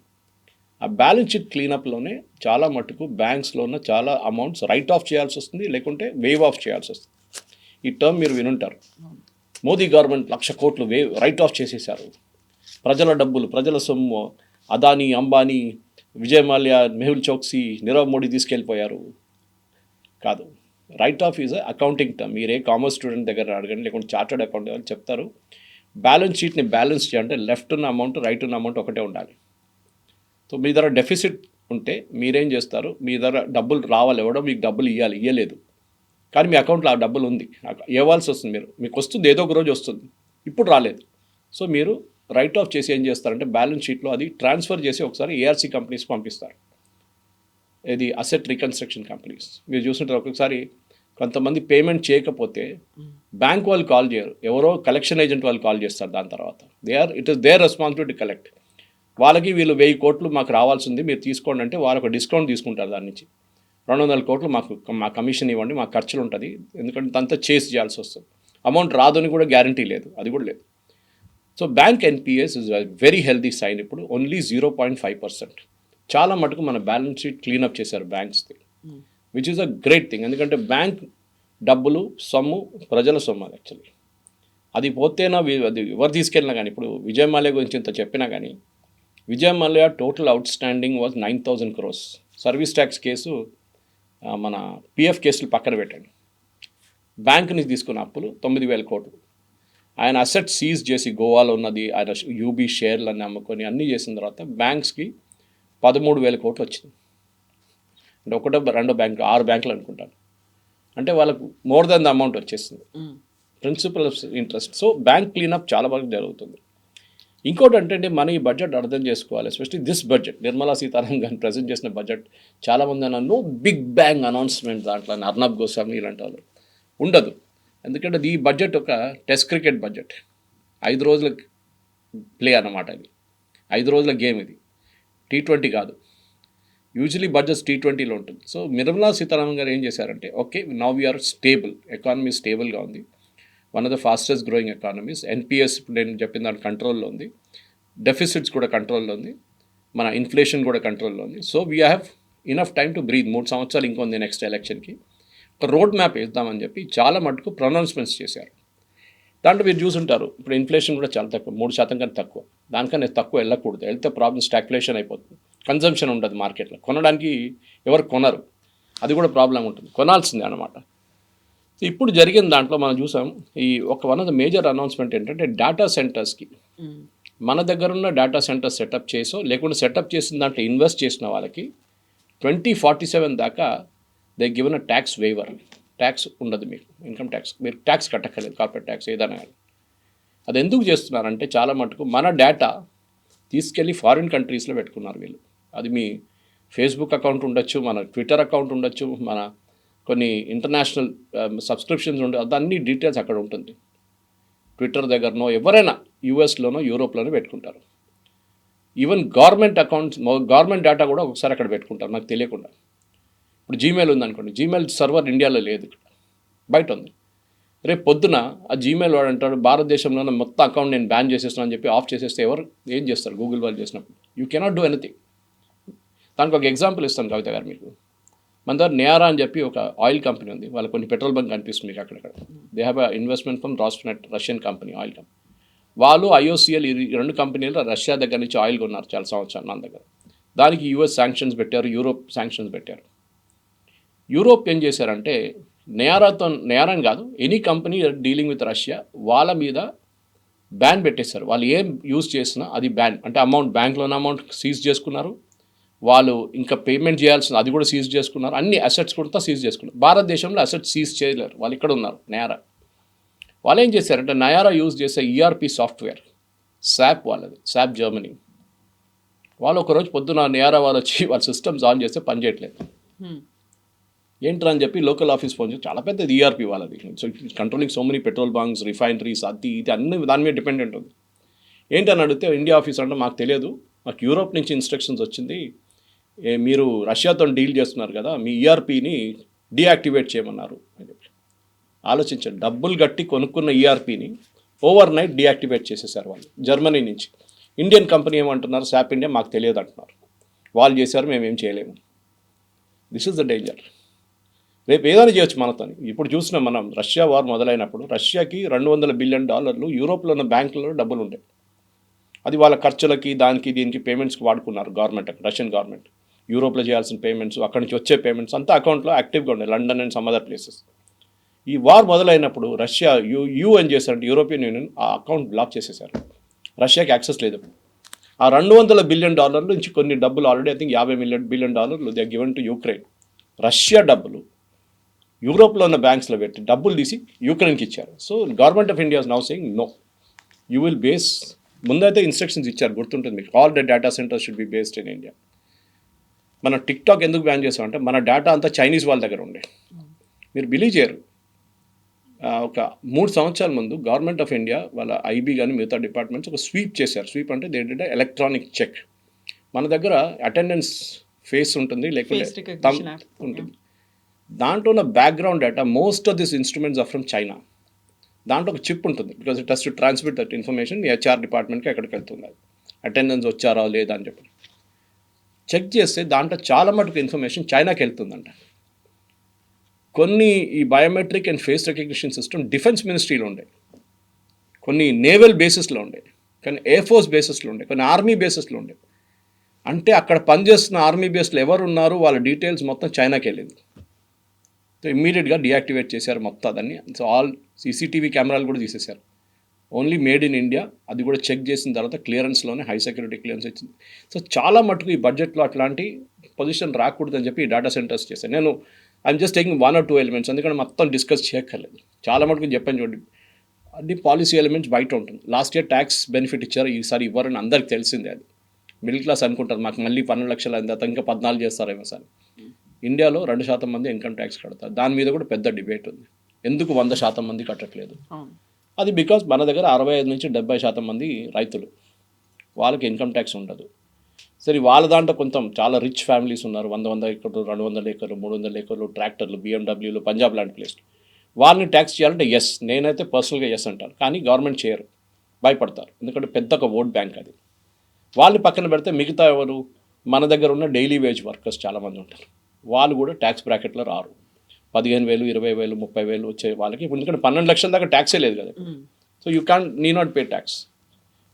ఆ బ్యాలెన్స్ షీట్ క్లీనప్లోనే చాలా మటుకు బ్యాంక్స్లో ఉన్న చాలా అమౌంట్స్ రైట్ ఆఫ్ చేయాల్సి వస్తుంది, లేకుంటే వేవ్ ఆఫ్ చేయాల్సి వస్తుంది. ఈ టర్మ్ మీరు వినుంటారు. మోదీ గవర్నమెంట్ 1,00,000 కోట్లు రైట్ ఆఫ్ చేసేసారు, ప్రజల డబ్బులు, ప్రజల సొమ్ము అదానీ, అంబానీ, విజయ్ మాల్యా, మెహుల్ చోక్సీ, నీరవ్ మోడీ తీసుకెళ్ళిపోయారు. కాదు, right of is accounting term. మీరే కామర్స్ స్టూడెంట్ దగ్గర అడగండి, లేకుంటే చార్టర్డ్ అకౌంట్ దగ్గర చెప్తారు. బ్యాలెన్స్ షీట్ని బ్యాలెన్స్ చేయాలంటే లెఫ్ట్ ఉన్న అమౌంట్, రైట్ ఉన్న అమౌంట్ ఒకటే ఉండాలి. సో మీ దగ్గర డెఫిసిట్ ఉంటే మీరేం చేస్తారు, మీ దగ్గర డబ్బులు రావాలి, ఎవడో మీకు డబ్బులు ఇవ్వలేదు, కానీ మీ అకౌంట్లో ఆ డబ్బులు ఉంది, ఇవ్వాల్సి వస్తుంది. మీకు వస్తుంది, ఏదో ఒక రోజు వస్తుంది, ఇప్పుడు రాలేదు. సో మీరు రైట్ ఆఫ్ చేసి ఏం చేస్తారంటే బ్యాలెన్స్ షీట్లో అది ట్రాన్స్ఫర్ చేసి ఒకసారి ఏఆర్సీ కంపెనీస్ పంపిస్తారు. ఇది అసెట్ రీకన్స్ట్రక్షన్ కంపెనీస్. మీరు చూస్తుంటారు, ఒక్కొక్కసారి కొంతమంది పేమెంట్ చేయకపోతే బ్యాంక్ వాళ్ళు కాల్ చేయరు, ఎవరో కలెక్షన్ ఏజెంట్ వాళ్ళు కాల్ చేస్తారు. దాని తర్వాత it is there responsibility collect. వాళ్ళకి వీళ్ళు 1000 కోట్లు మాకు రావాల్సింది, మీరు తీసుకోండి అంటే వాళ్ళు ఒక డిస్కౌంట్ తీసుకుంటారు. దాని నుంచి 200 కోట్లు మా కమిషన్ ఇవ్వండి, మా ఖర్చులు ఉంటుంది, ఎందుకంటే అంతా చేసి చేయాల్సి వస్తుంది. అమౌంట్ రాదని కూడా గ్యారంటీ లేదు, అది కూడా లేదు. So bank NPAs is very healthy sign. ఇప్పుడు ఓన్లీ 0.5%. చాలా మటుకు మన బ్యాలెన్స్ షీట్ క్లీనప్ చేశారు బ్యాంక్స్ది, which is a great thing. ఎందుకంటే బ్యాంక్ డబ్బులు సొమ్ము ప్రజల సొమ్ము. అది యాక్చువల్లీ అది పోతేనా అది ఎవరు తీసుకెళ్ళినా కానీ, ఇప్పుడు విజయ్ మాల్యా గురించి ఇంత చెప్పినా కానీ, Vijay Mallya total out standing was 9,000 crores. Service tax case, మన పిఎఫ్ కేసులు పక్కన పెట్టండి, బ్యాంక్ నుంచి తీసుకున్న అప్పులు 9,000 కోట్లు. ఆయన అసెట్ సీజ్ చేసి గోవాలో ఉన్నది, ఆయన యూబీ షేర్లన్నీ అమ్ముకొని అన్నీ చేసిన తర్వాత బ్యాంక్స్కి 13,000 కోట్లు వచ్చింది. అంటే 1-2 బ్యాంకులు, 6 బ్యాంకులు అనుకుంటాను. అంటే వాళ్ళకు మోర్ దెన్ ద అమౌంట్ వచ్చేసింది, principal of interest. So bank cleanup చాలా బాగా జరుగుతుంది. ఇంకోటి అంటే మన ఈ బడ్జెట్ అర్థం చేసుకోవాలి, especially this budget, Nirmala Sitharaman గారిని ప్రజెంట్ చేసిన బడ్జెట్. చాలామంది నో బిగ్ బ్యాంగ్ అనౌన్స్మెంట్ దాంట్లో అర్నబ్ గోస్వామి ఇలాంటి వాళ్ళు ఉండదు. ఎందుకంటే ఈ బడ్జెట్ ఒక టెస్ట్ క్రికెట్ బడ్జెట్, 5 రోజుల ప్లే అన్నమాట. ఇది 5 రోజుల గేమ్, ఇది T20 కాదు. యూజువలీ బడ్జెట్ T20లో ఉంటుంది. సో నిర్మలా సీతారామన్ గారు ఏం చేశారంటే, okay now we're stable, economy స్టేబుల్గా ఉంది, one of the fastest growing economies. NPs ఇప్పుడు నేను చెప్పిన దాని కంట్రోల్లో ఉంది, డెఫిసిట్స్ కూడా కంట్రోల్లో ఉంది, మన ఇన్ఫ్లేషన్ కూడా కంట్రోల్లో ఉంది. So we have enough time to breathe. 3 సంవత్సరాలు ఇంకొంది నెక్స్ట్ ఎలక్షన్కి. ఒక రోడ్ మ్యాప్ వేద్దామని చెప్పి చాలా మటుకు ప్రొనౌన్స్మెంట్స్ చేశారు. దాంట్లో మీరు చూసుంటారు, ఇప్పుడు ఇన్ఫ్లేషన్ కూడా చాలా తక్కువ, 3% కన్నా తక్కువ. దానికన్నా తక్కువ వెళ్ళకూడదు, వెళ్తే ప్రాబ్లమ్ స్టాగ్ఫ్లేషన్ అయిపోతుంది, కన్జంప్షన్ ఉండదు మార్కెట్లో, కొనడానికి ఎవరు కొనరు, అది కూడా ప్రాబ్లం ఉంటుంది, కొనాల్సిందే అన్నమాట. ఇప్పుడు జరిగిన దాంట్లో మనం చూసాం, ఈ one of the major announcement ఏంటంటే డేటా సెంటర్స్కి, మన దగ్గర ఉన్న డేటా సెంటర్స్ సెటప్ చేసో లేకుంటే సెటప్ చేసిన దాంట్లో ఇన్వెస్ట్ చేసిన వాళ్ళకి 2047 దాకా they given a tax waiver. Tax ఉండదు మీకు, ఇన్కమ్ ట్యాక్స్, మీరు ట్యాక్స్ కట్టక్కర్లేదు, కార్పొరేట్ ట్యాక్స్ ఏదైనా కానీ. అది ఎందుకు చేస్తున్నారంటే చాలా మటుకు మన డేటా తీసుకెళ్ళి ఫారిన్ కంట్రీస్లో పెట్టుకున్నారు వీళ్ళు. అది మీ ఫేస్బుక్ అకౌంట్ ఉండొచ్చు, మన ట్విట్టర్ అకౌంట్ ఉండొచ్చు, మన కొన్ని ఇంటర్నేషనల్ సబ్స్క్రిప్షన్స్ ఉండే, అదన్నీ డీటెయిల్స్ అక్కడ ఉంటుంది. ట్విట్టర్ దగ్గరనో ఎవరైనా యూఎస్లోనో యూరోప్లోనో పెట్టుకుంటారు. Even government accounts, government data కూడా ఒకసారి అక్కడ పెట్టుకుంటారు నాకు తెలియకుండా. ఇప్పుడు జీమెయిల్ ఉందనుకోండి, జీమెయిల్ సర్వర్ ఇండియాలో లేదు, బయట ఉంది. రేపు పొద్దున ఆ జీమెయిల్ వాడు అంటాడు భారతదేశంలోనే మొత్తం అకౌంట్ నేను బ్యాన్ చేసేస్తున్నాను అని చెప్పి ఆఫ్ చేసేస్తే ఎవరు ఏం చేస్తారు? గూగుల్ వాళ్ళు చేసినప్పుడు యూ కెనాట్ డూ ఎనీథింగ్. దానికి ఒక ఎగ్జాంపుల్ ఇస్తాను కవిత గారు మీకు. మన దగ్గర నేరా అని చెప్పి ఒక ఆయిల్ కంపెనీ ఉంది, వాళ్ళ కొన్ని పెట్రోల్ బంక్ కనిపిస్తుంది మీకు అక్కడక్కడ. They have investment from Rosneft, Russian company, oil company. వాళ్ళు ఐఓసిఎల్ ఈ 2 కంపెనీలు రష్యా దగ్గర నుంచి ఆయిల్ కొన్నారు చాలా సంవత్సరాలు మన దగ్గర. దానికి యూఎస్ శాంక్షన్స్ పెట్టారు, యూరోప్ శాంక్షన్స్ పెట్టారు. యూరోప్ ఏం చేశారంటే నేరం కాదు, any company dealing with Russia వాళ్ళ మీద బ్యాన్ పెట్టేశారు. వాళ్ళు ఏం యూజ్ చేసినా అది బ్యాన్, అంటే అమౌంట్ బ్యాంక్లోని అమౌంట్ సీజ్ చేసుకున్నారు, వాళ్ళు ఇంకా పేమెంట్ చేయాల్సిన అది కూడా సీజ్ చేసుకున్నారు, అన్ని అసెట్స్ కూడా సీజ్ చేసుకున్నారు. భారతదేశంలో అసెట్స్ సీజ్ చేయలేరు, వాళ్ళు ఇక్కడ ఉన్నారు నయారా. వాళ్ళు ఏం చేశారంటే నయారా యూజ్ చేసే ఈఆర్పి సాఫ్ట్వేర్ శాప్, వాళ్ళది శాప్ జర్మనీ. వాళ్ళు ఒకరోజు పొద్దున నయారా వాళ్ళు వచ్చి వాళ్ళ సిస్టమ్స్ ఆన్ చేస్తే పనిచేయట్లేదు. ఏంట్రా అని చెప్పి లోకల్ ఆఫీస్ ఫోన్ చేసి చాలా పెద్దది ఈఆర్పీ వాళ్ళది. So it's controlling so many petrol bunks, refineries, అది ఇది అన్ని దాని మీద డిపెండెంట్ ఉంది. ఏంటని అడిగితే ఇండియా ఆఫీస్ అంటే మాకు తెలియదు, మాకు యూరోప్ నుంచి ఇన్స్ట్రక్షన్స్ వచ్చింది, మీరు రష్యాతో డీల్ చేస్తున్నారు కదా, మీ ఈఆర్పీని డీయాక్టివేట్ చేయమన్నారు అని చెప్పి. ఆలోచించండి, డబ్బులు కట్టి కొనుక్కున్న ఈఆర్పీని ఓవర్ నైట్ డీయాక్టివేట్ చేసేసారు వాళ్ళు జర్మనీ నుంచి. ఇండియన్ కంపెనీ ఏమంటున్నారు, శాప్ ఇండియా మాకు తెలియదు అంటున్నారు. వాళ్ళు చేశారు, మేమేం చేయలేము. This is the danger. రేపు ఏదైనా చేయొచ్చు మనతో. ఇప్పుడు చూసినాం మనం, రష్యా వార్ మొదలైనప్పుడు రష్యాకి $200 బిలియన్ యూరోప్లో ఉన్న బ్యాంకులలో డబ్బులు ఉంటాయి. అది వాళ్ళ ఖర్చులకి దానికి దీనికి పేమెంట్స్కి వాడుకున్నారు గవర్నమెంట్, రష్యన్ గవర్నమెంట్. యూరోప్లో చేయాల్సిన పేమెంట్స్, అక్కడి నుంచి వచ్చే పేమెంట్స్ అంతా అకౌంట్లో యాక్టివ్గా ఉన్నాయి, London and some other places. ఈ వార్ మొదలైనప్పుడు రష్యా ఏం చేశారంటే యూరోపియన్ యూనియన్ ఆ అకౌంట్ బ్లాక్ చేసేసారు. రష్యాకి యాక్సెస్ లేదు. ఆ $200 బిలియన్ నుంచి కొన్ని డబ్బులు already I think $50 billion they are given to Ukraine. Russia డబ్బులు యూరోప్లో ఉన్న బ్యాంక్స్లో పెట్టి డబ్బులు తీసి యూక్రెయిన్కి ఇచ్చారు. So government of India is now saying no, you will base, ముందైతే ఇన్స్ట్రక్షన్స్ ఇచ్చారు, గుర్తుంటుంది మీకు, all the data centres should be based in India. మన టిక్టాక్ ఎందుకు బ్యాన్ చేసామంటే మన డేటా అంతా చైనీస్ వాళ్ళ దగ్గర ఉండే. మీరు బిలీవ్ చేయరు, ఒక 3 సంవత్సరాల ముందు గవర్నమెంట్ ఆఫ్ ఇండియా వాళ్ళ ఐబీ కానీ మిగతా డిపార్ట్మెంట్స్ ఒక స్వీప్ చేశారు. స్వీప్ అంటే ఏంటంటే ఎలక్ట్రానిక్ చెక్. మన దగ్గర అటెండెన్స్ ఫేస్ ఉంటుంది, లేకపోతే థంబ్ ఉంటుంది. దాంట్లో ఉన్న background data, most of this instruments are from China. దాంట్లో ఒక చిప్ ఉంటుంది, because it has to transmit that information HR డిపార్ట్మెంట్కి ఎక్కడికి వెళ్తుంది, అటెండెన్స్ వచ్చారా లేదా అని చెప్పి చెక్ చేస్తే దాంట్లో చాలా మటుకు ఇన్ఫర్మేషన్ చైనాకి వెళ్తుందంట. కొన్ని ఈ biometric and face recognition system defence మినిస్ట్రీలో ఉండే, కొన్ని నేవల్ బేసిస్లో ఉండే, కొన్ని ఎయిర్ ఫోర్స్ బేసిస్లో ఉండే, కొన్ని ఆర్మీ బేసిస్లో ఉండే. అంటే అక్కడ పనిచేస్తున్న ఆర్మీ బేస్లో ఎవరు ఉన్నారు వాళ్ళ డీటెయిల్స్ మొత్తం చైనాకి వెళ్ళింది. సో ఇమ్మీడియట్గా డియాక్టివేట్ చేశారు మొత్తం దాన్ని. సో ఆల్ సీసీటీవీ కెమెరాలు కూడా తీసేశారు. ఓన్లీ మేడ్ ఇన్ ఇండియా, అది కూడా చెక్ చేసిన తర్వాత క్లియరెన్స్లోనే హై సెక్యూరిటీ క్లియరెన్స్ వచ్చింది. సో చాలా మటుకు ఈ బడ్జెట్లో అట్లాంటి పొజిషన్ రాకూడదని చెప్పి ఈ డేటా సెంటర్స్ చేశాను. నేను I'm just taking 1 or 2 elements, ఎందుకంటే మొత్తం డిస్కస్ చేయక్కర్లేదు. చాలా మటుకు చెప్పాను చూడండి, అన్ని పాలసీ ఎలిమెంట్స్ బయట ఉంటుంది. లాస్ట్ ఇయర్ ట్యాక్స్ బెనిఫిట్ ఇచ్చారు, ఈసారి ఇవ్వరని అందరికి తెలిసిందే. అది మిడిల్ క్లాస్ అనుకుంటారు మాకు మళ్ళీ 12 లక్షలు అయింది, ఇంకా 14 చేస్తారేమో సార్. ఇండియాలో 2% మంది ఇన్కమ్ ట్యాక్స్ కడతారు. దాని మీద కూడా పెద్ద డిబేట్ ఉంది, ఎందుకు 100% మంది కట్టట్లేదు. అది బికాజ్ మన దగ్గర 65 నుంచి 70% మంది రైతులు, వాళ్ళకి ఇన్కమ్ ట్యాక్స్ ఉండదు. సరే వాళ్ళ దాంట్లో కొంచెం చాలా రిచ్ ఫ్యామిలీస్ ఉన్నారు, 100 ఎకర్లు, 200 ఎకర్లు, 300 ఎకర్లు, ట్రాక్టర్లు, BMWలు, పంజాబ్ లాంటి ప్లేస్లు. వాళ్ళని ట్యాక్స్ చేయాలంటే ఎస్, నేనైతే పర్సనల్గా ఎస్ అంటాను. కానీ గవర్నమెంట్ చేయరు, భయపడతారు, ఎందుకంటే పెద్ద ఒక ఓట్ బ్యాంక్ అది. వాళ్ళని పక్కన పెడితే మిగతా ఎవరు, మన దగ్గర ఉన్న డైలీ వేజ్ వర్కర్స్ చాలామంది ఉంటారు, వాళ్ళు కూడా ట్యాక్స్ బ్రాకెట్లో రారు. 15,000, 20,000, 30,000 వచ్చే వాళ్ళకి, ఎందుకంటే 12 లక్షల దాకా ట్యాక్సే లేదు కదా. So you need not pay tax.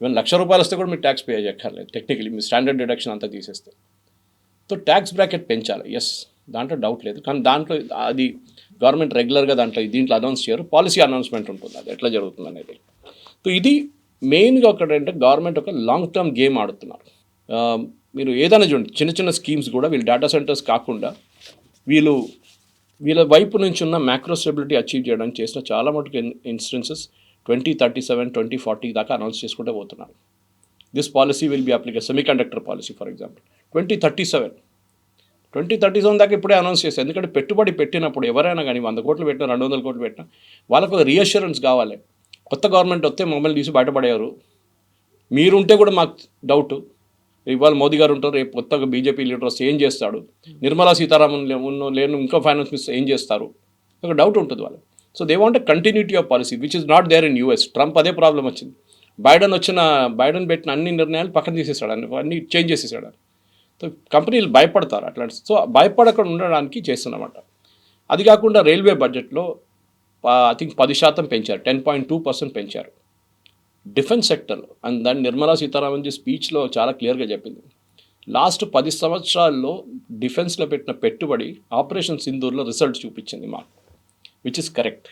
Even ₹1,00,000 వస్తే కూడా మీరు ట్యాక్స్ పే చేయక్కర్లేదు టెక్నికలీ, మీ స్టాండర్డ్ డిడక్షన్ అంతా తీసేస్తే. సో ట్యాక్స్ బ్రాకెట్ పెంచాలి, ఎస్, దాంట్లో డౌట్ లేదు. కానీ దాంట్లో అది గవర్నమెంట్ రెగ్యులర్గా దీంట్లో అనౌన్స్ చేయరు, పాలసీ అనౌన్స్మెంట్ ఉంటుంది, అది ఎట్లా జరుగుతుంది అనేది. సో ఇది మెయిన్గా ఒకటంటే గవర్నమెంట్ ఒక లాంగ్ టర్మ్ గేమ్ ఆడుతున్నారు. మీరు ఏదైనా చూడండి, చిన్న చిన్న స్కీమ్స్ కూడా వీళ్ళు డేటా సెంటర్స్ కాకుండా వీళ్ళ వైపు నుంచి ఉన్న మ్యాక్రో స్టెబిలిటీ అచీవ్ చేయడానికి చేసిన చాలా మటుకు ఇన్స్టెన్సెస్ 2037, 2040 దాకా అనౌన్స్ చేసుకుంటే పోతున్నారు. This policy will be applicable, semiconductor policy for example 2037 దాకా ఇప్పుడే అనౌన్స్ చేశారు. ఎందుకంటే పెట్టుబడి పెట్టినప్పుడు ఎవరైనా కానీ 100 కోట్లు పెట్టినా, 200 కోట్లు పెట్టినా, వాళ్ళకు ఒక రీఅష్యూరెన్స్ కావాలి. కొత్త గవర్నమెంట్ వస్తే మమ్మల్ని తీసి బయటపడేవారు, మీరుంటే కూడా మాకు డౌట్. ఇవాళ మోదీ గారు ఉంటారు, రేపు కొత్తగా బీజేపీ లీడర్ వస్తే ఏం చేస్తాడు, నిర్మలా సీతారామన్ లేను ఇంకో ఫైనాన్స్ మినిస్టర్ ఏం చేస్తారు, ఒక డౌట్ ఉంటుంది వాళ్ళు. So they want continuity of policy which is not there in US. Trump అదే ప్రాబ్లం వచ్చింది, బైడెన్ పెట్టిన అన్ని నిర్ణయాలు పక్కన తీసేసాడు, అన్ని చేంజ్ చేసేసాడు. సో కంపెనీలు భయపడతారు అట్లాంటి. సో భయపడకుండా ఉండడానికి చేస్తున్నమాట. అది కాకుండా రైల్వే బడ్జెట్లో ఐ థింక్ 10% పెంచారు, 10.2% పెంచారు డిఫెన్స్ సెక్టర్లో. అండ్ దాన్ని నిర్మలా సీతారామన్ స్పీచ్లో చాలా క్లియర్గా చెప్పింది. లాస్ట్ 10 సంవత్సరాల్లో డిఫెన్స్లో పెట్టిన పెట్టుబడి ఆపరేషన్ సింధూర్లో రిజల్ట్ చూపించింది మాకు, విచ్ ఇస్ కరెక్ట్.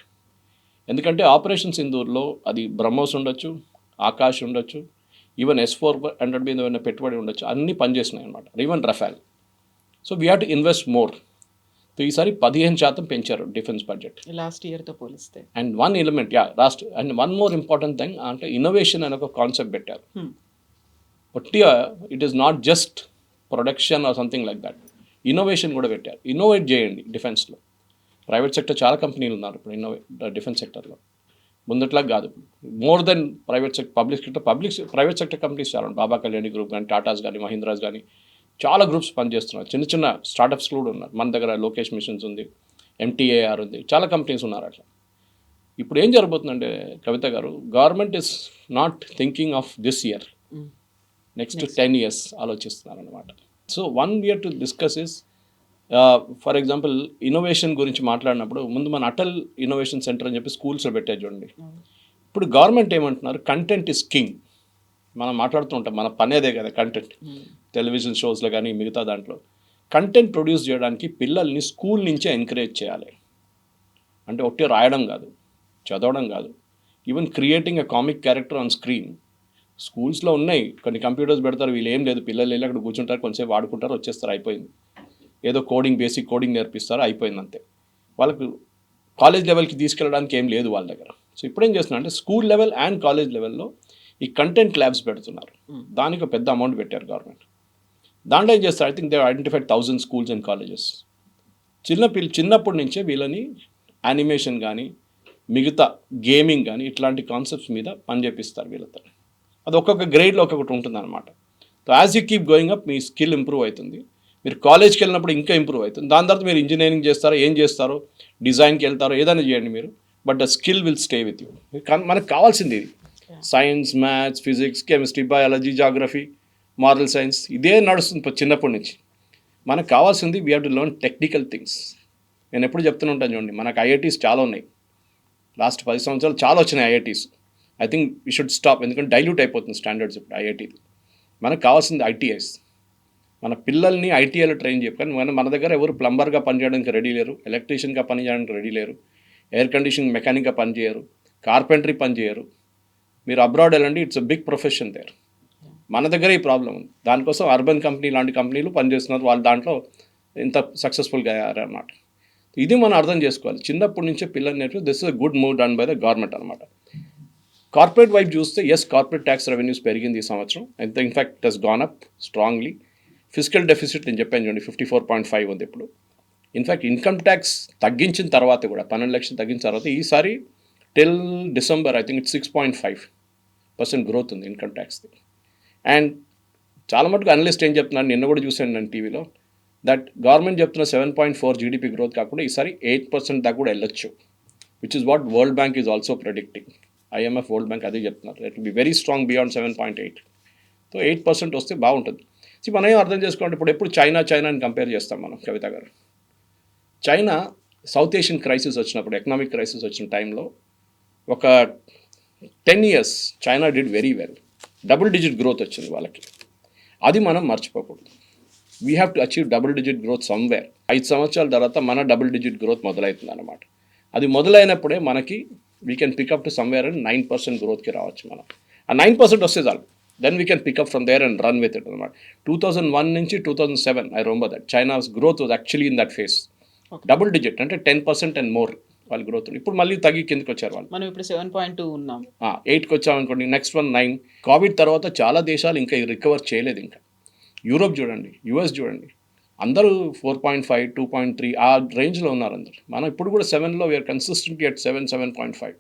ఎందుకంటే ఆపరేషన్ సింధూర్లో అది బ్రహ్మోస్ ఉండొచ్చు, ఆకాష్ ఉండొచ్చు, ఈవెన్ S-400 మీద ఏమైనా పెట్టుబడి ఉండొచ్చు, అన్నీ పనిచేసినాయి అనమాట, even రఫాల్. So we have to invest more. So ఈసారి 15% పెంచారు డిఫెన్స్ బడ్జెట్ లాస్ట్ ఇయర్తో పోలిస్తే. And one element and one more important thing అంటే ఇన్నోవేషన్ అనే ఒక కాన్సెప్ట్ పెట్టారు. పొట్టిగా it is not just production or something like that, innovation కూడా పెట్టారు. ఇన్నోవేట్ చేయండి డిఫెన్స్లో. ప్రైవేట్ సెక్టర్ చాలా కంపెనీలు ఉన్నారు ఇప్పుడు డిఫెన్స్ సెక్టర్లో, ముందట్లా కాదు. More than private sector, private sector companies చాలా ఉన్నాయి. బాబా కళ్యాణి గ్రూప్ కానీ, టాటాస్ కానీ, మహీంద్రాస్ కానీ చాలా గ్రూప్స్ పనిచేస్తున్నారు. చిన్న చిన్న స్టార్టప్స్ కూడా ఉన్నారు. మన దగ్గర లోకేష్ మిషన్స్ ఉంది, MTAR ఉంది, చాలా కంపెనీస్ ఉన్నారు అట్లా. ఇప్పుడు ఏం జరగబోతుందంటే కవిత గారు, government is not thinking of this year, next 10 years ఆలోచిస్తున్నారు అనమాట. So one year to discuss is, for example innovation గురించి మాట్లాడినప్పుడు ముందు మన అటల్ ఇన్నోవేషన్ సెంటర్ అని చెప్పి స్కూల్స్లో పెట్టే చూడండి. ఇప్పుడు గవర్నమెంట్ ఏమంటున్నారు, కంటెంట్ ఇస్ కింగ్. మనం మాట్లాడుతూ ఉంటాం, మన పని అదే కదా కంటెంట్. టెలివిజన్ షోస్లో కానీ మిగతా దాంట్లో కంటెంట్ ప్రొడ్యూస్ చేయడానికి పిల్లల్ని స్కూల్ నుంచే ఎంకరేజ్ చేయాలి. అంటే ఒకటి రాయడం కాదు, చదవడం కాదు, even creating a comic character on screen. స్కూల్స్లో ఉన్నాయి, కొన్ని కంప్యూటర్స్ పెడతారు, వీళ్ళు ఏం లేదు, పిల్లలు వెళ్ళి అక్కడ కూర్చుంటారు, కొంచెంసేపు ఆడుకుంటారు, వచ్చేస్తారు, అయిపోయింది. ఏదో కోడింగ్, బేసిక్ కోడింగ్ నేర్పిస్తారు, అయిపోయింది అంతే. వాళ్ళకు కాలేజ్ లెవెల్కి తీసుకెళ్ళడానికి ఏం లేదు వాళ్ళ దగ్గర. సో ఇప్పుడు ఏం చేస్తున్నారు అంటే స్కూల్ లెవెల్ అండ్ కాలేజ్ లెవెల్లో ఈ కంటెంట్ ల్యాబ్స్ పెడుతున్నారు. దానికి ఒక పెద్ద అమౌంట్ పెట్టారు గవర్నమెంట్. దాంట్లో ఏం చేస్తారు, I think they identified 1000 schools and colleges. చిన్నప్పటి నుంచే వీళ్ళని యానిమేషన్ కానీ, మిగతా గేమింగ్ కానీ, ఇట్లాంటి కాన్సెప్ట్స్ మీద పని చేపిస్తారు వీళ్ళతో. అది ఒక్కొక్క గ్రేడ్లో ఒక్కొక్కటి ఉంటుంది అనమాట. So as you keep going up me skill improve అవుతుంది. మీరు కాలేజ్కి వెళ్ళినప్పుడు ఇంకా ఇంప్రూవ్ అవుతుంది. దాని తర్వాత మీరు ఇంజనీరింగ్ చేస్తారో, ఏం చేస్తారో, డిజైన్కి వెళ్తారో, ఏదైనా చేయండి మీరు, but the skill will stay with you. మనకు కావాల్సింది ఇది. Science, maths, physics, chemistry, biology, geography, moral science, ఇదే నడుస్తుంది చిన్నప్పటి నుంచి. మనకు కావాల్సింది we have to learn technical things. నేను ఎప్పుడు చెప్తూనే ఉంటాను చూడండి, మనకు IITs చాలా ఉన్నాయి. లాస్ట్ 10 సంవత్సరాలు చాలా వచ్చినాయి IITs. I think we should stop, ఎందుకంటే డైల్యూట్ అయిపోతుంది స్టాండర్డ్స్ ఇప్పుడు IITది. మనకు కావాల్సింది ITIs. మన పిల్లల్ని ITIలో ట్రైన్ చెప్పాను. మన దగ్గర ఎవరు ప్లంబర్గా పనిచేయడానికి రెడీ లేరు, ఎలక్ట్రీషియన్గా పనిచేయడానికి రెడీ లేరు, ఎయిర్ కండిషనింగ్ మెకానిక్గా పనిచేయరు, కార్పెంటరీ పనిచేయరు. మీరు అబ్రాడ్ వెళ్ళండి, it's a big profession there. మన దగ్గర ఈ ప్రాబ్లం ఉంది. దానికోసం అర్బన్ కంపెనీ లాంటి కంపెనీలు పనిచేస్తున్నారు, వాళ్ళు దాంట్లో ఇంత సక్సెస్ఫుల్గా అయ్యారన్నమాట. ఇది మనం అర్థం చేసుకోవాలి. చిన్నప్పటి నుంచే పిల్లలు నేర్పి this is a good move done by the government అనమాట. కార్పొరేట్ వైపు చూస్తే కార్పొరేట్ ట్యాక్స్ రెవెన్యూస్ పెరిగింది ఈ సంవత్సరం. అయితే in fact it has gone up strongly. Physical deficit నేను చెప్పాను చూడండి 54.5 ఉంది ఇప్పుడు. ఇన్ఫ్యాక్ట్ ఇన్కమ్ ట్యాక్స్ తగ్గించిన తర్వాత కూడా 12 లక్షలు తగ్గించిన తర్వాత ఈసారి till December I think it's 6.5% growth ఉంది ఇన్కమ్ ట్యాక్స్ది. అండ్ చాలా మటుకు అనలిస్ట్ ఏం చెప్తున్నారు, నిన్న కూడా చూశాను నేను టీవీలో, దట్ గవర్నమెంట్ చెప్తున్న 7.4 GDP గ్రోత్ కాకుండా ఈసారి 8% దాకా కూడా వెళ్ళొచ్చు, which is what world bank is also predicting. IMF, world bank అదే చెప్తున్నారు, it will be very strong beyond 7.8. So 8% వస్తే బాగుంటుంది. సో మనం ఏం అర్థం చేసుకోండి, ఎప్పుడు చైనా అని కంపేర్ చేస్తాం మనం కవిత గారు. చైనా సౌత్ ఏషియన్ క్రైసిస్ వచ్చినప్పుడు, ఎకనామిక్ క్రైసిస్ వచ్చిన టైంలో ఒక 10 years China did very well, double digit growth వచ్చింది వాళ్ళకి. అది మనం మర్చిపోకూడదు. We have to achieve double digit growth somewhere. 5 సంవత్సరాల తర్వాత మన డబుల్ డిజిట్ గ్రోత్ మొదలవుతుంది అన్నమాట. అది మొదలైనప్పుడే మనకి we can pick up to somewhere and 9% గ్రోత్కి రావచ్చు మనం. ఆ 9% వస్తే చాలు, then we can pick up from there and run with it అనమాట. 2001 నుంచి 2007 I remember that China's growth was actually in that phase. Double digit అంటే 10% అండ్ మోర్ వాళ్ళ గ్రోత్. ఇప్పుడు మళ్ళీ తగ్గి కిందకి వచ్చారు వాళ్ళు. మనం ఇప్పుడు 7.2 ఉన్నాం, 8కి వచ్చామనుకోండి, నెక్స్ట్ 9. కోవిడ్ తర్వాత చాలా దేశాలు ఇంకా రికవర్ చేయలేదు. ఇంకా యూరోప్ చూడండి, US చూడండి, అందరూ 4.5, 2.3 ఆ రేంజ్లో ఉన్నారు అందరు. మనం ఇప్పుడు కూడా 7లో we are consistently at 7.5.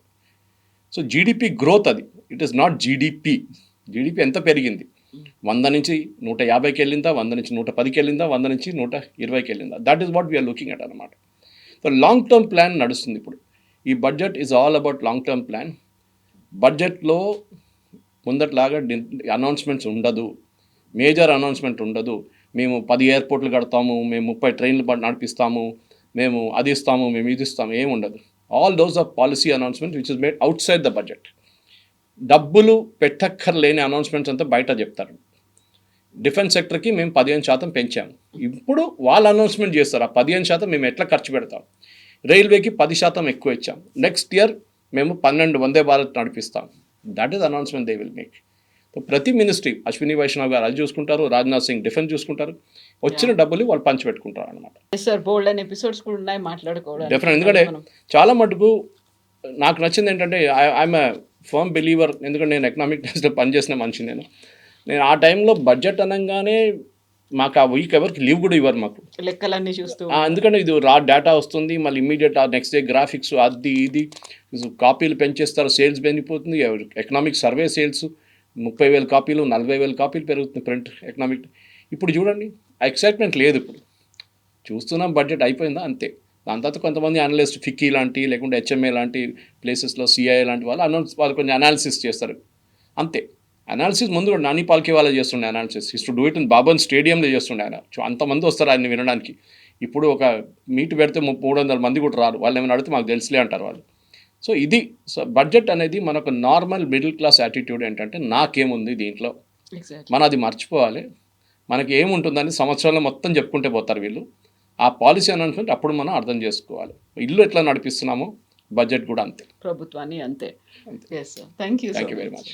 So GDP growth అది, it is not GDP. GDP ఎంత పెరిగింది, 100 నుంచి 150కి వెళ్ళిందా, 100 నుంచి 110కి వెళ్ళిందా, 100 నుంచి 120కి వెళ్ళిందా, that is what we are looking at అనమాట. సో లాంగ్ టర్మ్ ప్లాన్ నడుస్తుంది ఇప్పుడు. ఈ budget is all about long term plan. బడ్జెట్లో ముందట్లాగా అనౌన్స్మెంట్స్ ఉండదు, మేజర్ అనౌన్స్మెంట్ ఉండదు. మేము 10 ఎయిర్పోర్ట్లు కడతాము, మేము 30 ట్రైన్లు నడిపిస్తాము, మేము అది ఇస్తాము, మేము ఇది ఇస్తాము, ఏమి ఉండదు. All those are policy announcements which is made outside the budget. డబ్బులు పెట్టక్కర్లేని అనౌన్స్మెంట్స్ అంతా బయట చెప్తారు. డిఫెన్స్ సెక్టర్కి మేము 15% పెంచాము, ఇప్పుడు వాళ్ళు అనౌన్స్మెంట్ చేస్తారు ఆ 15% మేము ఎట్లా ఖర్చు పెడతాం. రైల్వేకి 10% ఎక్కువ ఇచ్చాం, నెక్స్ట్ ఇయర్ మేము 12 వందే భారత్ నడిపిస్తాం. That is announcement they will make. ప్రతి మినిస్ట్రీ, అశ్విని వైష్ణవ్ గారు అది చూసుకుంటారు, రాజ్నాథ్ సింగ్ డిఫెన్స్ చూసుకుంటారు, వచ్చిన డబ్బులు వాళ్ళు పంచిపెట్టుకుంటారు అనమాట. సార్ బోల్డ్ అని ఎపిసోడ్స్ కూడా ఉన్నాయి మాట్లాడుకోవడానికి. డెఫినెట్, ఎందుకంటే చాలా మటుకు నాకు నచ్చింది ఏంటంటే ఐఎమ్ ఎ ఫర్మ్ బిలీవర్, ఎందుకంటే నేను ఎకనామిక్ టైమ్స్లో పనిచేసిన మనిషి. నేను ఆ టైంలో బడ్జెట్ అనగానే మాకు ఆ వీక్ ఎవరికి లీవ్ కూడా ఇవ్వరు మాకు. లెక్కలన్నీ చూస్తూ ఎందుకంటే ఇది రా డేటా వస్తుంది, మళ్ళీ ఇమ్మీడియట్ నెక్స్ట్ డే గ్రాఫిక్స్ అది ఇది కాపీలు పెంచేస్తారు, సేల్స్ పెరిగిపోతుంది. ఎకనామిక్ సర్వే సేల్స్ 30,000 కాపీలు 40,000 కాపీలు పెరుగుతుంది ప్రింట్ ఎకనామిక్. ఇప్పుడు చూడండి ఎక్సైట్మెంట్ లేదు. ఇప్పుడు చూస్తున్నాం బడ్జెట్ అయిపోయిందా అంతే. దాని తర్వాత కొంతమంది అనలిస్ట్ ఫిక్కీ లాంటి లేకుంటే హెచ్ఎంఏ లాంటి ప్లేసెస్లో సిఐఏ లాంటి వాళ్ళు కొంచెం అనాలిసిస్ చేస్తారు అంతే. అనాలిసిస్ ముందు కూడా నాని పాల్కే వాళ్ళే చేస్తుండే analysis. To do it in bourbon స్టేడియంలో చేస్తుండే ఆయన. అంతమంది వస్తారు ఆయన వినడానికి. ఇప్పుడు ఒక మీట్ పెడితే 300 మంది కూడా రారు. వాళ్ళు ఏమైనా అడిగితే మాకు తెలుసులే అంటారు వాళ్ళు. సో ఇది బడ్జెట్ అనేది మనకు నార్మల్ మిడిల్ క్లాస్ యాటిట్యూడ్ ఏంటంటే నాకేముంది దీంట్లో, మనం అది మర్చిపోవాలి. మనకి ఏముంటుందని సంవత్సరంలో మొత్తం చెప్పుకుంటే పోతారు వీళ్ళు. ఆ పాలసీ అని అనుకుంటే అప్పుడు మనం అర్థం చేసుకోవాలి. ఇల్లు ఎట్లా నడిపిస్తున్నామో బడ్జెట్ కూడా అంతే, ప్రభుత్వాన్ని అంతే. Thank you very much.